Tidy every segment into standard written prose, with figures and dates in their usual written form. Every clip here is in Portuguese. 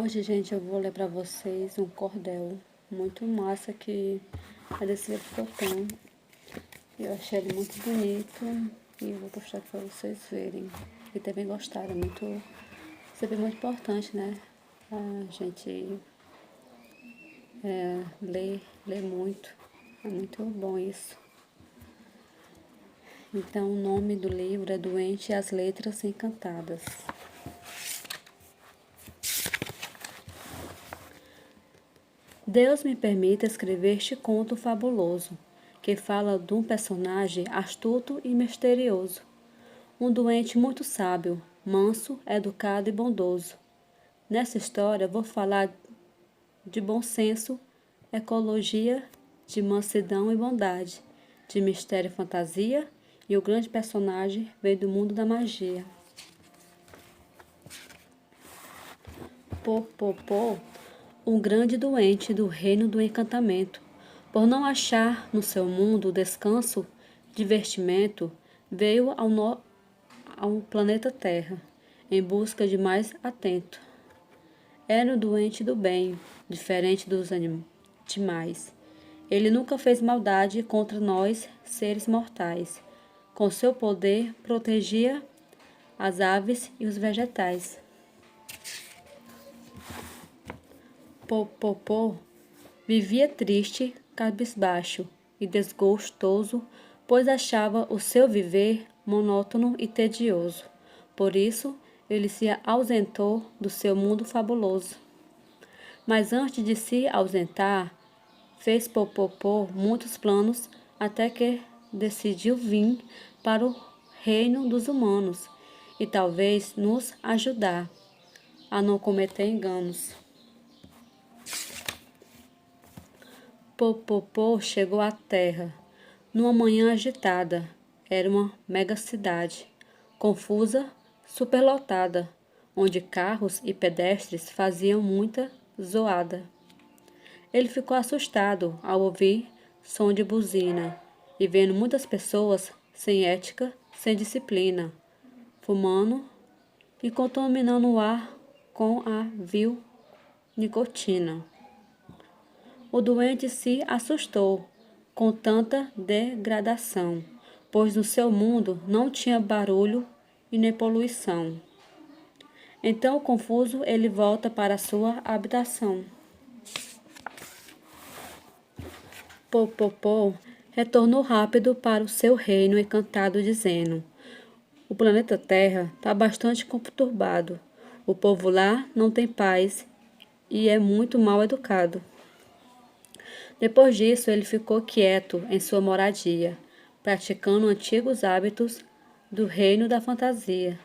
Hoje, gente, eu vou ler para vocês um cordel muito massa que é desse livro que eu tenho. Eu achei ele muito bonito e vou postar aqui para vocês verem. E também gostaram, é muito, sempre muito importante, né? A gente ler muito, é muito bom isso. Então, o nome do livro é Doente e as Letras Encantadas. Deus me permita escrever este conto fabuloso, que fala de um personagem astuto e misterioso. Um doente muito sábio, manso, educado e bondoso. Nessa história vou falar de bom senso, ecologia, de mansidão e bondade, de mistério e fantasia, e o grande personagem veio do mundo da magia. Popopô, um grande doente do reino do encantamento, por não achar no seu mundo descanso, divertimento, veio ao planeta Terra, em busca de mais atento. Era um doente do bem, diferente dos demais. Ele nunca fez maldade contra nós, seres mortais. Com seu poder, protegia as aves e os vegetais. Popopô vivia triste, cabisbaixo e desgostoso, pois achava o seu viver monótono e tedioso. Por isso, ele se ausentou do seu mundo fabuloso. Mas antes de se ausentar, fez Popopô muitos planos até que decidiu vir para o reino dos humanos e talvez nos ajudar a não cometer enganos. Popopô chegou à terra numa manhã agitada. Era uma megacidade, confusa, superlotada, onde carros e pedestres faziam muita zoada. Ele ficou assustado ao ouvir som de buzina e vendo muitas pessoas sem ética, sem disciplina, fumando e contaminando o ar com a vil nicotina. O doente se assustou com tanta degradação, pois no seu mundo não tinha barulho e nem poluição. Então, confuso, ele volta para sua habitação. Popopô retornou rápido para o seu reino encantado, dizendo: o planeta Terra está bastante conturbado. O povo lá não tem paz e é muito mal educado. Depois disso, ele ficou quieto em sua moradia, praticando antigos hábitos do reino da fantasia,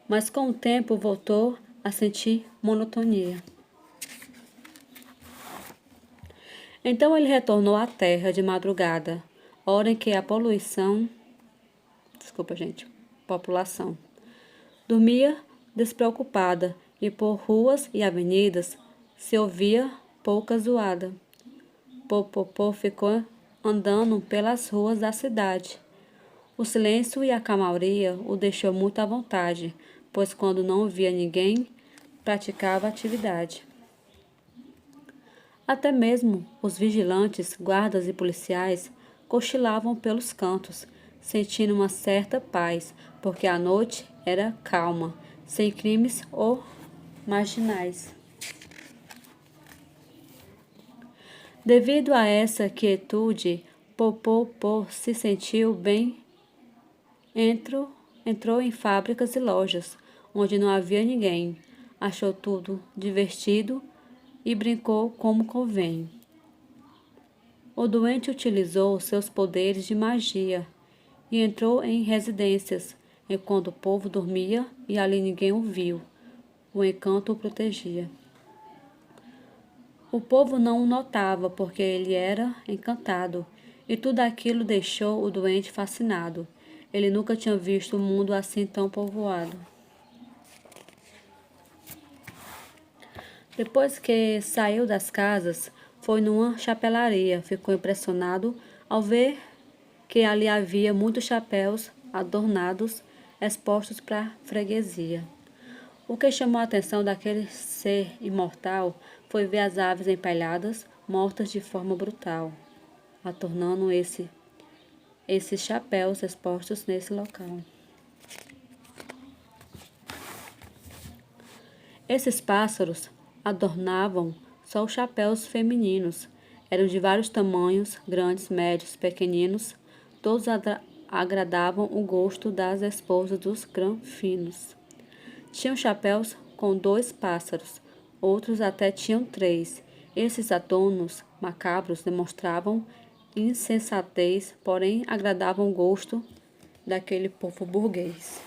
mas com o tempo voltou a sentir monotonia. Então ele retornou à terra de madrugada, hora em que a população dormia despreocupada e por ruas e avenidas se ouvia pouca zoada. Popopô ficou andando pelas ruas da cidade. O silêncio e a calmaria o deixou muito à vontade, pois quando não via ninguém, praticava atividade. Até mesmo os vigilantes, guardas e policiais cochilavam pelos cantos, sentindo uma certa paz, porque a noite era calma, sem crimes ou marginais. Devido a essa quietude, Popopô se sentiu bem. Entrou em fábricas e lojas, onde não havia ninguém. Achou tudo divertido e brincou como convém. O doente utilizou seus poderes de magia e entrou em residências, enquanto o povo dormia e ali ninguém o viu. O encanto o protegia. O povo não o notava porque ele era encantado, e tudo aquilo deixou o doente fascinado. Ele nunca tinha visto um mundo assim tão povoado. Depois que saiu das casas, foi numa chapelaria. Ficou impressionado ao ver que ali havia muitos chapéus adornados expostos para freguesia. O que chamou a atenção daquele ser imortal foi ver as aves empalhadas, mortas de forma brutal, tornando esses chapéus expostos nesse local. Esses pássaros adornavam só os chapéus femininos. Eram de vários tamanhos, grandes, médios, pequeninos. Todos agradavam o gosto das esposas dos granfinos. Tinham chapéus com 2 pássaros, outros até tinham 3. Esses adornos macabros demonstravam insensatez, porém agradavam o gosto daquele povo burguês.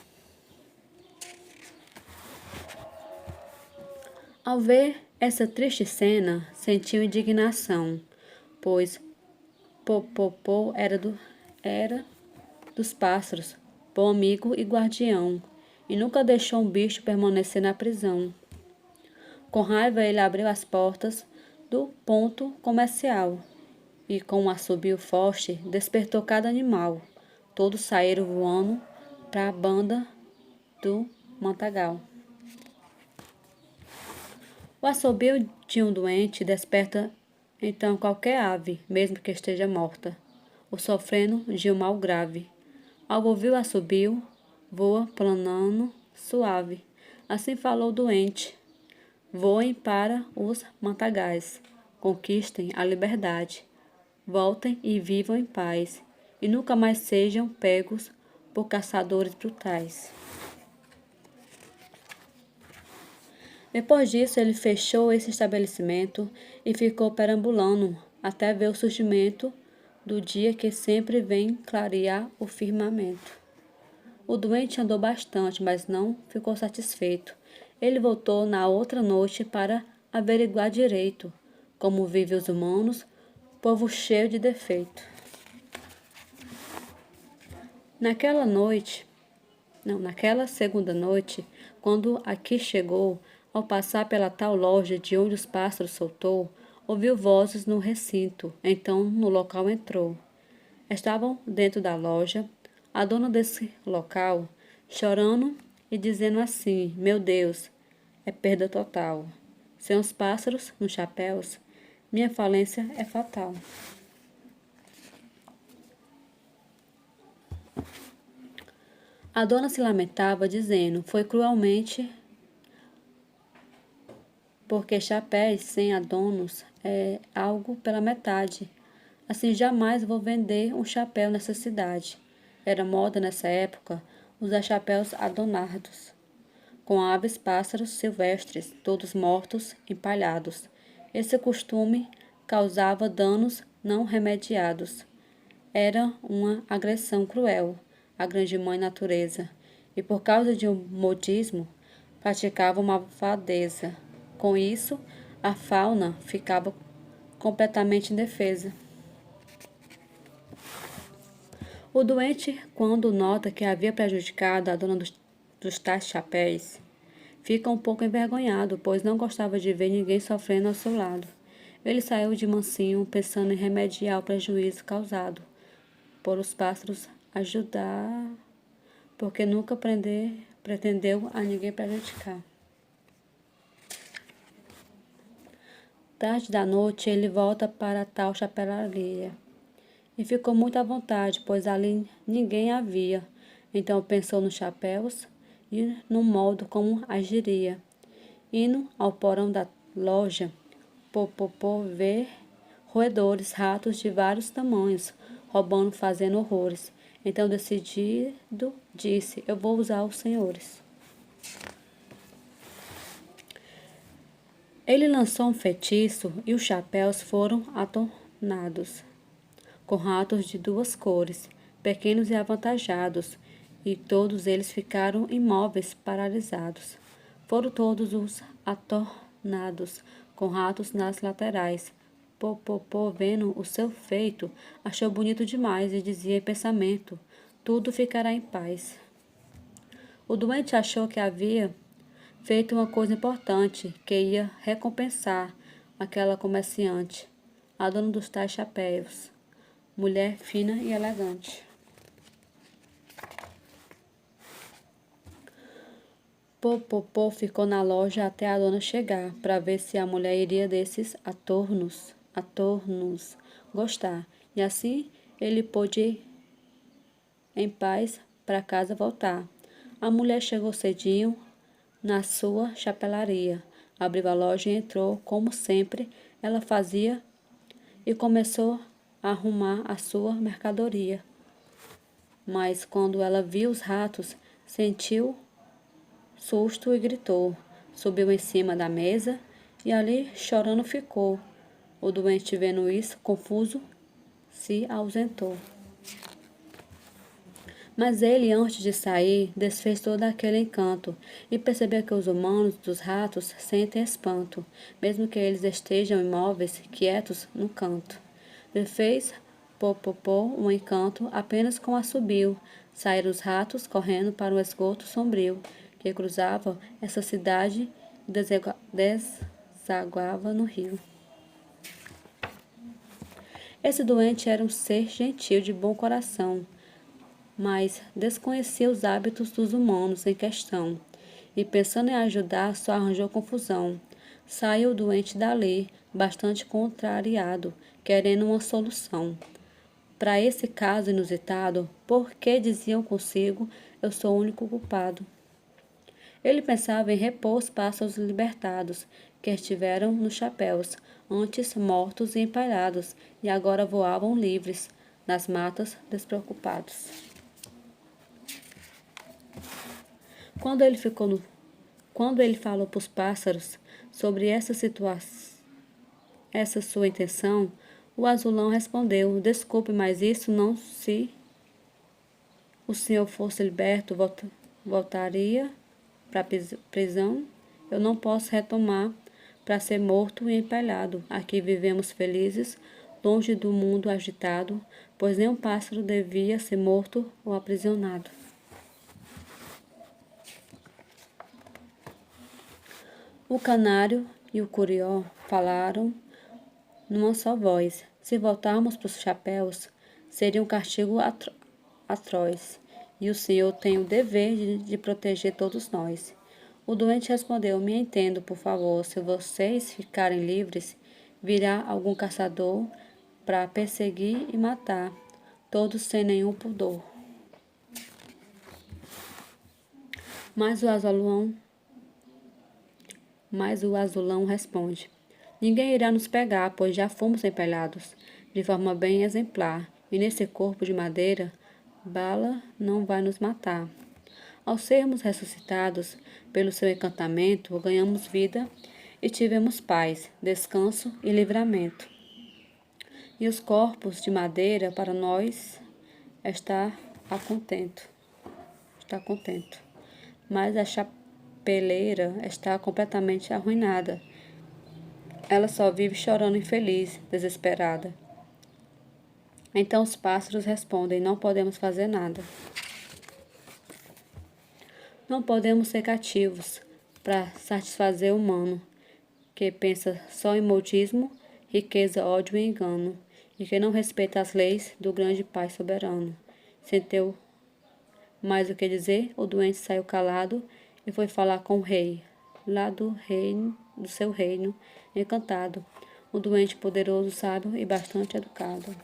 Ao ver essa triste cena, sentiu indignação, pois Popopô era dos pássaros, bom amigo e guardião, e nunca deixou um bicho permanecer na prisão. Com raiva, ele abriu as portas do ponto comercial e, com um assobio forte, despertou cada animal. Todos saíram voando para a banda do matagal. O assobio de um doente desperta então qualquer ave, mesmo que esteja morta, ou sofrendo de um mal grave. Ao ouvir o assobio, voa planando suave. Assim falou o doente. Voem para os matagais, conquistem a liberdade, voltem e vivam em paz, e nunca mais sejam pegos por caçadores brutais. Depois disso, ele fechou esse estabelecimento e ficou perambulando até ver o surgimento do dia que sempre vem clarear o firmamento. O doente andou bastante, mas não ficou satisfeito. Ele voltou na outra noite para averiguar direito como vivem os humanos, povo cheio de defeito. Naquela segunda noite, quando aqui chegou, ao passar pela tal loja de onde os pássaros soltou, ouviu vozes no recinto, então no local entrou. Estavam dentro da loja, a dona desse local, chorando e dizendo assim: meu Deus, é perda total. Sem os pássaros nos chapéus, minha falência é fatal. A dona se lamentava, dizendo: foi cruelmente, porque chapéus sem adornos é algo pela metade. Assim jamais vou vender um chapéu nessa cidade. Era moda nessa época usar chapéus adornados, com aves, pássaros silvestres, todos mortos, empalhados. Esse costume causava danos não remediados. Era uma agressão cruel à grande mãe natureza, e por causa de um modismo, praticava uma malvadeza. Com isso, a fauna ficava completamente indefesa. O doente, quando nota que havia prejudicado a dona dos tais chapéus, fica um pouco envergonhado, pois não gostava de ver ninguém sofrendo ao seu lado. Ele saiu de mansinho, pensando em remediar o prejuízo causado por os pássaros ajudar, porque nunca pretendeu a ninguém prejudicar. Tarde da noite, ele volta para a tal chapelaria e ficou muito à vontade, pois ali ninguém havia. Então pensou nos chapéus e no modo como agiria. Indo ao porão da loja, Popopô vê roedores, ratos de vários tamanhos, roubando, fazendo horrores. Então, decidido, disse: eu vou usar os senhores. Ele lançou um feitiço e os chapéus foram adornados com ratos de 2 cores, pequenos e avantajados, e todos eles ficaram imóveis, paralisados. Foram todos os adornados com ratos nas laterais. Popopô, vendo o seu feito, achou bonito demais e dizia em pensamento: tudo ficará em paz. O doente achou que havia feito uma coisa importante, que ia recompensar aquela comerciante, a dona dos tais chapéus, mulher fina e elegante. Popopô ficou na loja até a dona chegar, para ver se a mulher iria desses atornos gostar. E assim ele pôde ir em paz para casa voltar. A mulher chegou cedinho na sua chapelaria, abriu a loja e entrou, como sempre ela fazia, e começou a arrumar a sua mercadoria. Mas quando ela viu os ratos, sentiu susto e gritou. Subiu em cima da mesa e ali chorando ficou. O doente, vendo isso, confuso, se ausentou. Mas ele, antes de sair, desfez todo aquele encanto e percebeu que os humanos dos ratos sentem espanto, mesmo que eles estejam imóveis, quietos no canto. Ele fez popopô um encanto apenas com assobio. Saíram os ratos correndo para um esgoto sombrio que cruzava essa cidade e desaguava no rio. Esse doente era um ser gentil de bom coração, mas desconhecia os hábitos dos humanos em questão, e pensando em ajudar, só arranjou confusão. Saiu o doente dali, bastante contrariado, querendo uma solução. Para esse caso inusitado, por que diziam consigo, eu sou o único culpado? Ele pensava em repor os pássaros libertados, que estiveram nos chapéus, antes mortos e empalhados, e agora voavam livres, nas matas despreocupados. Quando ele falou para os pássaros sobre essa sua intenção, o azulão respondeu: desculpe, mas isso não se o senhor fosse liberto, voltaria para a prisão? Eu não posso retomar para ser morto e empalhado. Aqui vivemos felizes, longe do mundo agitado, pois nenhum pássaro devia ser morto ou aprisionado. O canário e o curió falaram numa só voz. Se voltarmos para os chapéus, seria um castigo atroz, e o senhor tem o dever de proteger todos nós. O doente respondeu: me entendo, por favor. Se vocês ficarem livres, virá algum caçador para perseguir e matar, todos sem nenhum pudor. Mas o azulão responde: ninguém irá nos pegar, pois já fomos empalhados, de forma bem exemplar, e nesse corpo de madeira, bala não vai nos matar. Ao sermos ressuscitados pelo seu encantamento, ganhamos vida e tivemos paz, descanso e livramento. E os corpos de madeira, para nós, está contento. Mas a chapeleira está completamente arruinada. Ela só vive chorando infeliz, desesperada. Então os pássaros respondem: não podemos fazer nada. Não podemos ser cativos para satisfazer o humano, que pensa só em modismo, riqueza, ódio e engano, e que não respeita as leis do grande Pai soberano. Sem ter mais o que dizer, o doente saiu calado e foi falar com o rei, lá do seu reino, encantado, um doente poderoso, sábio e bastante educado.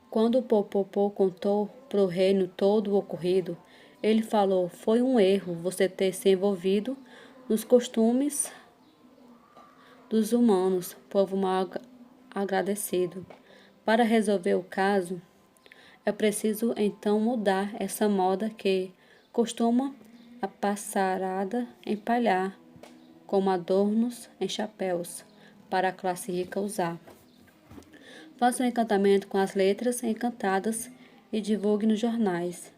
Quando o Popopô contou para o reino todo o ocorrido, ele falou: foi um erro você ter se envolvido nos costumes dos humanos, povo mal agradecido. Para resolver o caso, é preciso então mudar essa moda que costuma a passarada empalhar como adornos em chapéus, para a classe rica usar. Faça um encantamento com as letras encantadas e divulgue nos jornais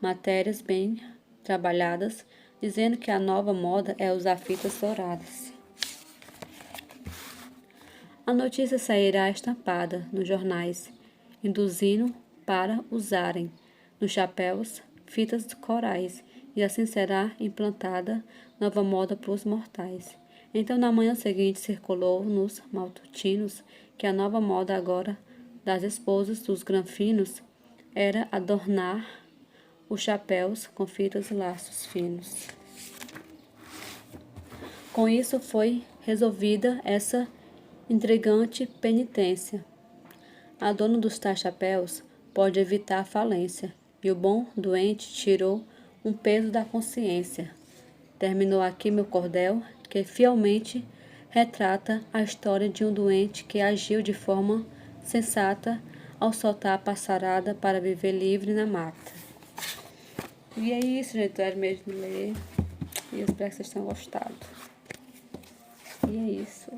matérias bem trabalhadas, dizendo que a nova moda é usar fitas douradas. A notícia sairá estampada nos jornais, induzindo para usarem nos chapéus fitas corais, e assim será implantada nova moda para os mortais. Então, na manhã seguinte, circulou nos matutinos que a nova moda agora das esposas dos granfinos era adornar os chapéus com fitas e laços finos. Com isso foi resolvida essa intrigante penitência. A dona dos tais chapéus pode evitar a falência, e o bom doente tirou um peso da consciência. Terminou aqui meu cordel, que fielmente retrata a história de um doente que agiu de forma sensata ao soltar a passarada para viver livre na mata. E é isso, gente. Eu era mesmo de ler. E eu espero que vocês tenham gostado. E é isso.